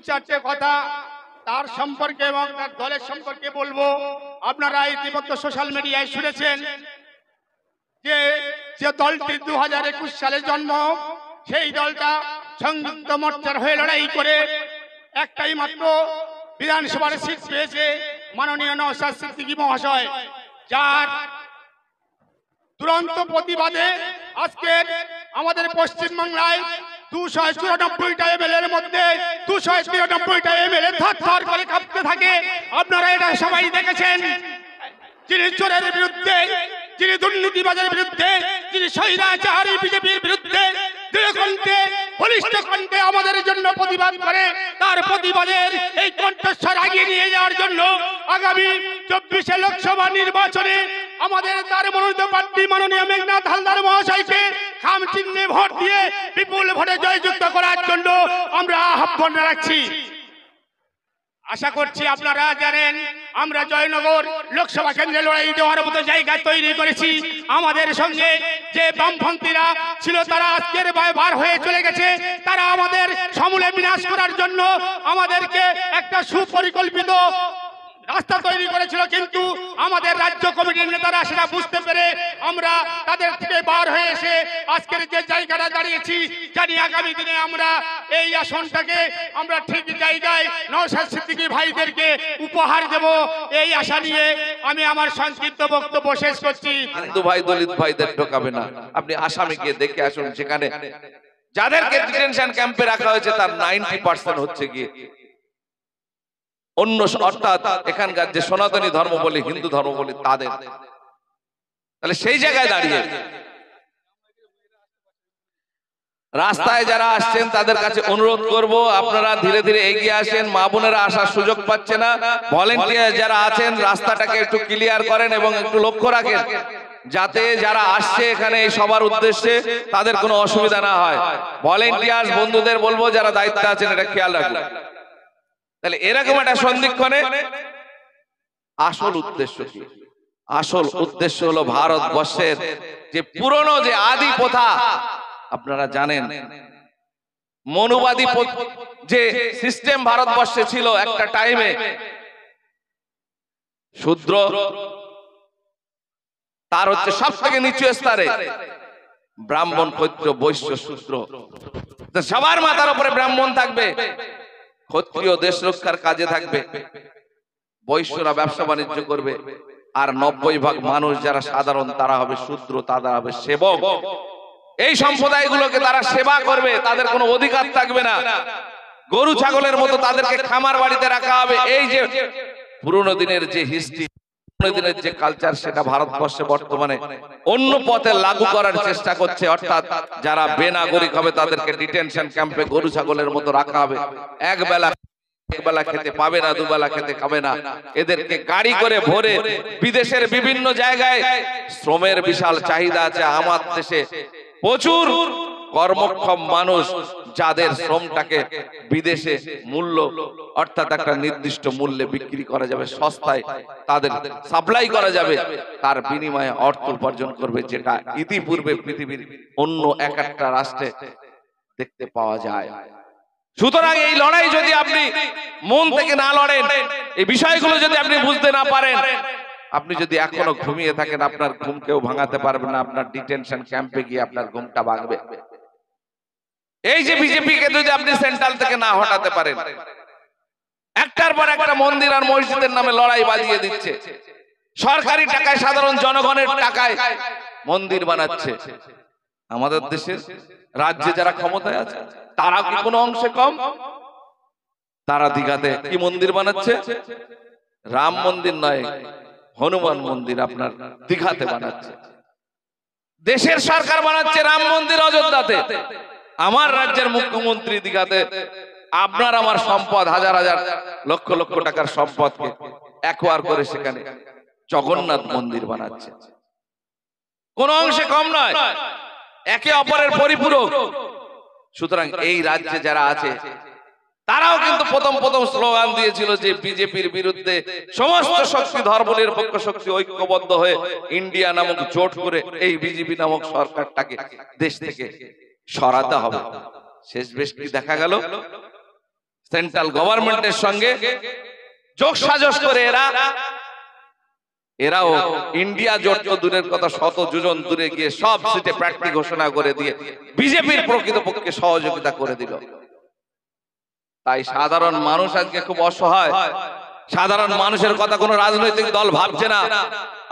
চারটে কথা তার সম্পর্কে এবং তার দলের সম্পর্কে বলবো। আপনারা ইতিমধ্যে সোশ্যাল মিডিয়ায় শুনেছেন যে যে দলটি 2021 সালে জন্ম, সেই দলটা সংযুক্ত মোর্চার হয়ে লড়াই করে একটাই মাত্র বিধানসভার সিট পেয়েছে, মাননীয় নওশাদ সিদ্দিকী মহাশয়, যার দুরন্ত প্রতিবাদে আজকের আমাদের পশ্চিমবাংলায় 294টা এমএলএর মধ্যে 293টা এমএলএ থরথর করে কাঁপতে থাকে। আপনারা এটা সবাই দেখেছেন। যিনি চোরের বিরুদ্ধে, যিনি দুর্নীতিবাজের বিরুদ্ধে, যিনি স্বৈরাচারী বিজেপির বিরুদ্ধে দৃঢ়কণ্ঠে বলিষ্ঠ কণ্ঠে আমাদের জন্য প্রতিবাদ করে, তার প্রতিবাদের এই কণ্ঠস্বর এগিয়ে নিয়ে যাওয়ার জন্য আগামী 24 লোকসভা নির্বাচনে আমাদের তার মনোনীত প্রার্থী মাননীয় মেঘনাথ হালদার মহাশয়কে খাম চিহ্নে ভোট দিয়ে বিপুল ভোটে জয়যুক্ত করার জন্য আমরা আহ্বান রাখছি। আশা করছি আপনারা জানেন আমরা জয়নগর লোকসভা কেন্দ্রে লড়াই দেওয়ার মতো জায়গা তৈরি করেছি। আমাদের সঙ্গে যে বামপন্থীরা ছিল তারা আজকের বার হয়ে চলে গেছে। তারা আমাদের সমূলে বিনাশ করার জন্য আমাদেরকে একটা সুপরিকল্পিত রাস্তা তৈরি করেছিল, কিন্তু আমাদের রাজ্য কমিটির নেতারা সেটা বুঝতে পেরে আমরা তাদের থেকে বার হয়ে এসে আজকের যে জায়গাটা দাঁড়িয়েছি, জানি আগামী দিনে আমরা এই আসনটাকে আমরা ঠিক জায়গায় নওশাদ সিদ্দিকী ভাইদেরকে উপহার দেব, এই আশা নিয়ে আমি আমার সংক্ষিপ্ত বক্তব্য শেষ করছি। হিন্দু ভাই দলিত ভাইদের ঢোকাবে না, আপনি আসামিকে দেখে আসুন। সেখানে যাদেরকে ডিটেনশন ক্যাম্পে রাখা হয়েছে তার 90% হচ্ছে গিয়ে অন্য, অর্থাৎ এখানকার যে সনাতনী ধর্ম বলি, হিন্দু ধর্ম বলি তাদের। তাহলে সেই জায়গায় দাঁড়িয়ে রাস্তায় যারা আসছেন তাদের কাছে অনুরোধ করব, আপনারা ধীরে ধীরে এগিয়ে আসেন। মা বোনেরা আসার সুযোগ পাচ্ছে না। ভলেন্টিয়ার যারা আছেন রাস্তাটাকে একটু ক্লিয়ার করেন এবং একটু লক্ষ্য রাখেন যাতে যারা আসছে এখানে এই সবার উদ্দেশ্যে তাদের কোনো অসুবিধা না হয়। ভলেন্টিয়ার বন্ধুদের বলবো যারা দায়িত্বে আছেন এটা খেয়াল রাখবেন। তাহলে এরকম একটা সন্ধিক্ষণে আসল উদ্দেশ্য কি? আসল উদ্দেশ্য হলো ভারতবর্ষের যে পুরনো যে আদি প্রথা, আপনারা জানেন মনুবাদী যে সিস্টেম ভারতবর্ষে ছিল একটা টাইমে, শূদ্র তার হচ্ছে সব থেকে নিচু স্তরে, ব্রাহ্মণ, ক্ষত্রিয়, বৈশ্য, শূদ্র, সবার মাথার উপরে ব্রাহ্মণ থাকবে, ক্ষত্রিয় দেশ রক্ষার কাজে থাকবে, বৈশ্যরা ব্যবসা বাণিজ্য করবে, আর 90% মানুষ যারা সাধারণ তারা হবে শূদ্র, তারা হবে সেবক। এই সম্প্রদায়গুলোকে তারা সেবা করবে, তাদের কোনো অধিকার থাকবে না। গরু ছাগলের মতো তাদেরকে খামার বাড়িতে রাখা হবে। এই যে পুরনো দিনের যে হিস্ট্রি, পুরনো দিনের যে কালচার, সেটা ভারতবর্ষে বর্তমানে অন্য পথে লাগু করার চেষ্টা করছে। অর্থাৎ যারা বেনাগরিক হবে তাদেরকে ডিটেনশন ক্যাম্পে গরু ছাগলের মতো রাখা হবে। একবেলা খেতে পাবে না, দুবেলা খেতে খাবে না। এদেরকে গাড়ি করে ভরে বিদেশের বিভিন্ন জায়গায়, শ্রমের বিশাল চাহিদা আছে আমার দেশে, প্রচুর কর্মক্ষম মানুষ যাদের শ্রমটাকে বিদেশে মূল্য, অর্থাৎ একটা নির্দিষ্ট মূল্যে বিক্রি করা যাবে, সস্তায় তাদের সাপ্লাই করা যাবে, তার বিনিময়ে অর্থ উপার্জন করবে, যেটা ইতিপূর্বে পৃথিবীর অন্য একটা রাষ্ট্রে দেখতে পাওয়া যায়। সুতরাং এই লড়াই যদি আপনি মন থেকে না লড়েন, এই বিষয়গুলো যদি আপনি বুঝতে না পারেন, আপনি যদি এখনো ঘুমিয়ে থাকেন, আপনার ঘুম কেউ ভাঙাতে পারবে না। আপনার ডিটেনশন ক্যাম্পে গিয়ে আপনার ঘুমটা ভাঙবে। এই যে বিজেপিকে যদি আপনি সেন্ট্রাল থেকে না হটাতে পারেন, একটার পর একটা মন্দির আর মসজিদের নামে লড়াই বাজিয়ে দিচ্ছে, সরকারি টাকায়, সাধারণ জনগণের টাকায় মন্দির বানাচ্ছে। আমাদের দেশের রাজ্যে যারা ক্ষমতায় আছে তারা কি কোনো অংশে কম? তারা দীঘাতে কি মন্দির বানাচ্ছে? রাম মন্দির নয়, হনুমান মন্দির আপনার দীঘাতে বানাচ্ছে। দেশের সরকার বানাচ্ছে রাম মন্দির অযোধ্যাতে। আমার রাজ্যের মুখ্যমন্ত্রী দীঘাতে আপনার আমার সম্পদ, হাজার হাজার লক্ষ লক্ষ টাকার সম্পদকে একোয়ার করে সেখানে জগন্নাথ মন্দির বানাচ্ছে। কোন অংশে কম নয়, একে অপরের পরিপূরক। সুতরাং এই রাজ্যে যারা আছে তারাও কিন্তু প্রথম স্লোগান দিয়েছিল যে বিজেপির বিরুদ্ধে সমস্ত শক্তি, ধর্মনিরপেক্ষ শক্তি ঐক্যবদ্ধ হয়ে ইন্ডিয়া নামক জোট করে এই বিজেপি নামক সরকারটাকে দেশ থেকে সরাতে হবে। শেষ বেশ কি দেখা গেল? সেন্ট্রাল গভর্নমেন্টের সঙ্গে যোগ সাজস করে এরাও ইন্ডিয়া জোট তো দূরের কথা, শত যোজন দূরে গিয়ে সব সিটে প্রার্থী ঘোষণা করে দিয়ে বিজেপির প্রকৃতপক্ষে সহযোগিতা করে দিল। তাই সাধারণ মানুষ আজকে খুব অসহায়। সাধারণ মানুষের কথা কোনো রাজনৈতিক দল ভাবছে না।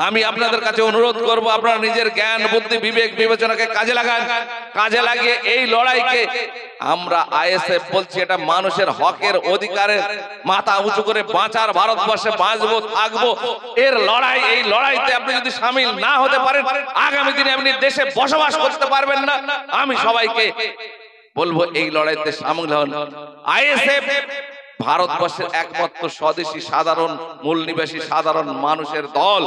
আমি আপনাদের কাছে অনুরোধ করব, আপনারা নিজের জ্ঞান বুদ্ধি বিবেক বিবেচনাকে কাজে লাগান। কাজে লাগিয়ে এই লড়াইকে, আমরা আইএসএফ বলছি, এটা মানুষের হকের অধিকারের মাথা উঁচু করে বাঁচার, ভারতবর্ষে বাঁচবো থাকবো এর লড়াই। এই লড়াইতে আপনি যদি সামিল না হতে পারেন, আগামী দিনে আপনি দেশে বসবাস করতে পারবেন না। আমি সবাইকে বলবো এই লড়াইতে সামিল হন। আইএসএফ ভারতবর্ষের একমাত্র স্বদেশী সাধারণ মূল নিবাসী সাধারণ মানুষের দল।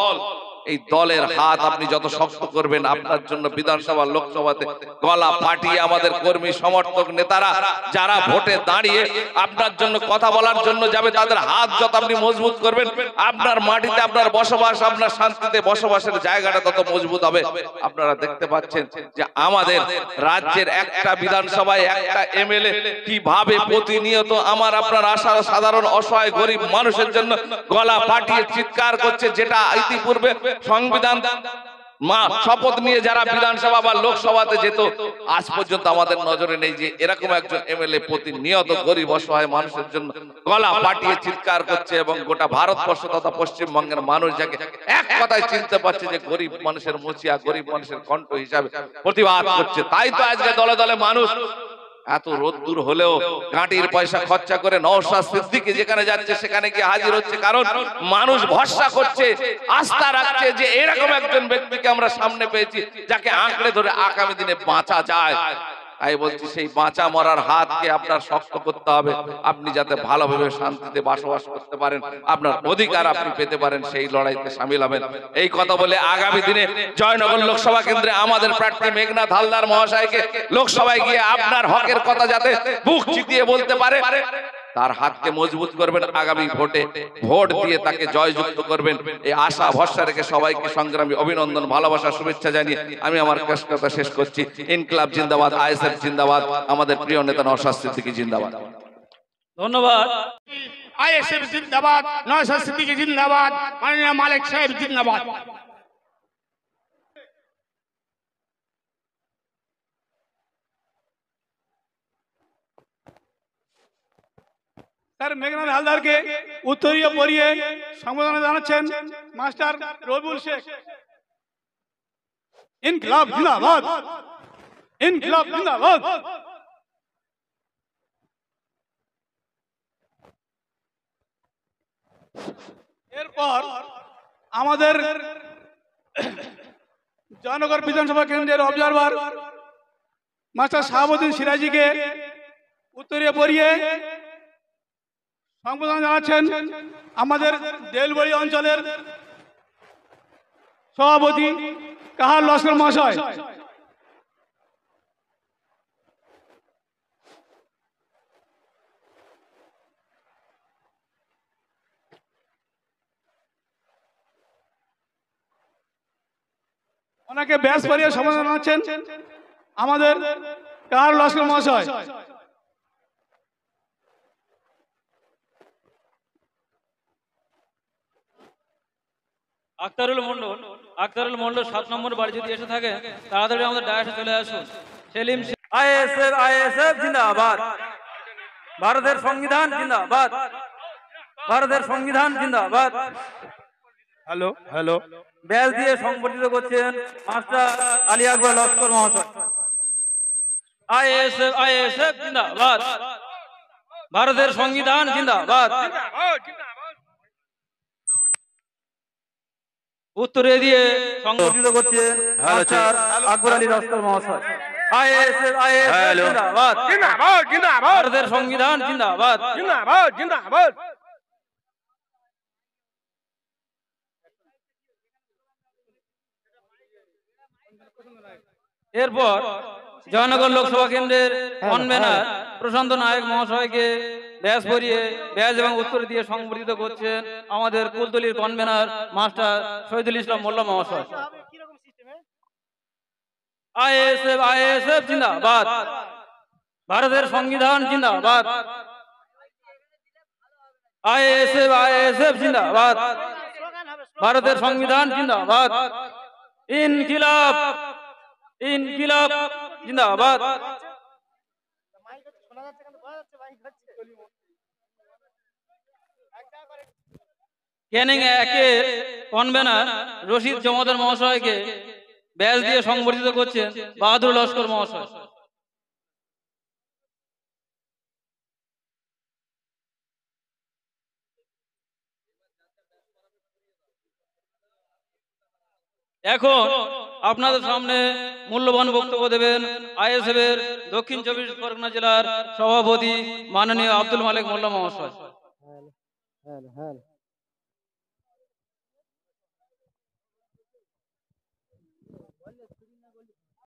এই দলের হাত আপনি যত শক্ত করবেন, আপনার জন্য বিধানসভা লোকসভাতে গলা ফাটিয়ে আমাদের কর্মী সমর্থক নেতারা যারা ভোটে দাঁড়িয়ে আপনার জন্য কথা বলার জন্য যাবে, তাদের হাত যত আপনি মজবুত করবেন, আপনার মাটিতে আপনার বসবাস, আপনার শান্তিতে বসবাসের জায়গাটা তত মজবুত হবে। আপনারা দেখতে পাচ্ছেন যে আমাদের রাজ্যের একটা বিধানসভায় একটা এমএলএ কিভাবে প্রতিনিয়ত আমার আপনার আশা সাধারণ অসহায় গরিব মানুষের জন্য গলা ফাটিয়ে চিৎকার করছে, যেটা ইতিপূর্বে সংবিধান শপথ নিয়ে যারা বিধানসভা বা লোকসভাতে যেত, আজ পর্যন্ত আমাদের নজরে নেই যে এরকম একজন এমএলএ প্রতিনিয়ত গরিব অসহায় মানুষের জন্য গলা ফাটিয়ে চিৎকার করছে এবং গোটা ভারতবর্ষ তথা পশ্চিমবঙ্গের মানুষ যাকে এক কথায় চিনতে পারছে যে গরিব মানুষের মুচিয়া, গরিব মানুষের কণ্ঠ হিসাবে প্রতিবাদ করছে। তাই তো আজকে দলে দলে মানুষ এত রোদ্দুর হলেও গাঁটির পয়সা খরচা করে নওশাদ সিদ্দিকী যেখানে যাচ্ছে সেখানে গিয়ে হাজির হচ্ছে। কারণ মানুষ ভরসা করছে, আস্থা রাখছে যে এরকম একজন ব্যক্তিকে আমরা সামনে পেয়েছি যাকে আঁকড়ে ধরে আগামী দিনে বাঁচা যায়। তাই বলছি, সেই বাঁচা মরার হাতকে আপনার শক্ত করতে হবে, আপনি যাতে ভালোভাবে শান্তিতে বসবাস করতে পারেন, আপনার অধিকার আপনি পেতে পারেন, সেই লড়াইতে সামিল হবেন। এই কথা বলে আগামী দিনে জয়নগর লোকসভা কেন্দ্রে আমাদের প্রার্থী মেঘনাথ হালদার মহাশয়কে লোকসভায় গিয়ে আপনার হকের কথা যাতে বুক চিতিয়ে বলতে পারে, তার হাতকে মজবুত করবেন। আগামী ভোটে ভোট দিয়ে তাকে জয়যুক্ত করবেন। এই আশা ভরসা রেখে সবাইকে সংগ্রামী অভিনন্দন, ভালোবাসা, শুভেচ্ছা জানিয়ে আমি আমার কথা শেষ করছি। ইনকলাব জিন্দাবাদ, আইএসএফ জিন্দাবাদ, আমাদের প্রিয় নেতা নওশাদ সিদ্দিকী জিন্দাবাদ। ধন্যবাদ। আইএসএফ জিন্দাবাদ, নওশাদ সিদ্দিকী জিন্দাবাদ, মাননীয় মালিক সাহেব জিন্দাবাদ। স্যার মেঘনাথ হালদারকে উত্তরীয় পরিয়ে সম্বোধনা জানাচ্ছেন মাস্টার রবিউল শেখ। ইনকিলাব জিন্দাবাদ, ইনকিলাব জিন্দাবাদ। এরপর আমাদের জয়নগর বিধানসভা কেন্দ্রের অবজারভার মাস্টার শাহাবুদ্দিন সিরাজিকে উত্তরীয় পরিয়ে সম্বোধনা জানাচ্ছেন আমাদের দেলবড়ি অঞ্চলের সভাপতি কাহার লস্কর মহাশয়। ওনাকে ব্যাস পরিয়ে সম্বোধনা জানাচ্ছেন আমাদের কাহার লস্কর মহাশয়। আক্তারুল মন্ডল 7 নম্বর বাড়ি যদি এসে থাকে তাড়াতাড়ি আমাদের ডায়াসে চলে আসুন। সেলিম আইএসএফ জিন্দাবাদ। ভারতের সংবিধান জিন্দাবাদ, ভারতের সংবিধান জিন্দাবাদ। হ্যালো হ্যালো ব্যাস দিয়ে সংবর্ধিত করছেন মাস্টার আলী আকবর লস্কর মহাশয়। আইএসএফ জিন্দাবাদ, ভারতের সংবিধান জিন্দাবাদ। উত্তরে দিয়ে সংবর্ধিত করছেন মাস্টার আকবর আলী লস্কর মহাশয়। আইএসএফ জিন্দাবাদ, ভারতের সংবিধান জিন্দাবাদ। এরপর জয়নগর লোকসভা কেন্দ্রের কনভেনার প্রশান্ত নায়ক মহাশয়কে ব্যাস পরিয়ে ব্যাস এবং উত্তর দিয়ে সংবর্ধিত করছেন আমাদের কুলতলির কনভেনার মাস্টার শহীদুল ইসলাম মোল্লা মহাশয়। আইএসএফ জিন্দাবাদ, ভারতের সংবিধান জিন্দাবাদ। আইএসএফ জিন্দাবাদ, ভারতের সংবিধান জিন্দাবাদ, ইনকিলাব ইনকিলাব জিন্দাবাদ। ক্যানিং একের কনভেনার রশিদ জমাদার মহাশয়কে ব্যাজ দিয়ে সংবর্ধিত করছেন বাহাদুর লস্কর মহাশয়। এখন আপনাদের সামনে মূল্যবান বক্তব্য দেবেন আইএসএফ এর দক্ষিণ 24 পরগনা জেলার সভাপতি মাননীয় আব্দুল মালিক মোল্লা মহাশয়।